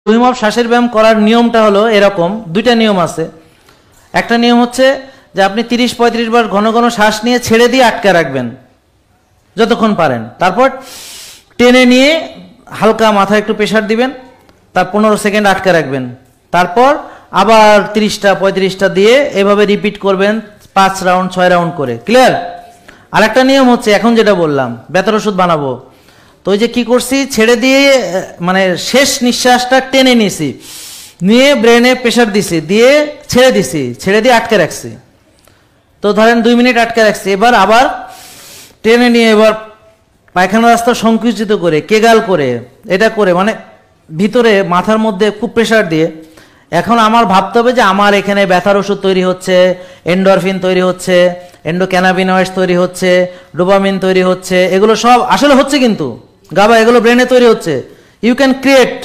ভূমিমাপ শ্বাসের ব্যায়াম করার নিয়মটা হলো এরকম, দুইটা নিয়ম আছে। একটা নিয়ম হচ্ছে যে আপনি 30-35 বার ঘন ঘন শ্বাস নিয়ে ছেড়ে দিয়ে আটকে রাখবেন যতক্ষণ পারেন, তারপর টেনে নিয়ে হালকা মাথায় একটু প্রেশার দিবেন, তার 15 সেকেন্ড আটকে রাখবেন, তারপর আবার 30টা-35টা দিয়ে এভাবে রিপিট করবেন 5 রাউন্ড 6 রাউন্ড করে। ক্লিয়ার? আর একটা নিয়ম হচ্ছে এখন যেটা বললাম, ব্যথার ওষুধ বানাবো, তো ওই যে কি করছি, ছেড়ে দিয়ে মানে শেষ নিঃশ্বাসটা টেনে নিয়েছি, নিয়ে ব্রেনে প্রেশার দিছি, দিয়ে ছেড়ে দিছি, ছেড়ে দিয়ে আটকে রাখছি। তো ধরেন 2 মিনিট আটকে রাখছি, এবার আবার টেনে নিয়ে এবার পায়খানা রাস্তা সংকুচিত করে কেগাল করে এটা করে মানে ভিতরে মাথার মধ্যে খুব প্রেশার দিয়ে এখন আমার ভাবতে হবে যে আমার এখানে ব্যথার ওষুধ তৈরি হচ্ছে, এন্ডরফিন তৈরি হচ্ছে, এন্ডোক্যানাবিনয়েডস তৈরি হচ্ছে, ডোপামিন তৈরি হচ্ছে, এগুলো সব আসলে হচ্ছে, কিন্তু গাবা এগুলো ব্রেনে তৈরি হচ্ছে। You can create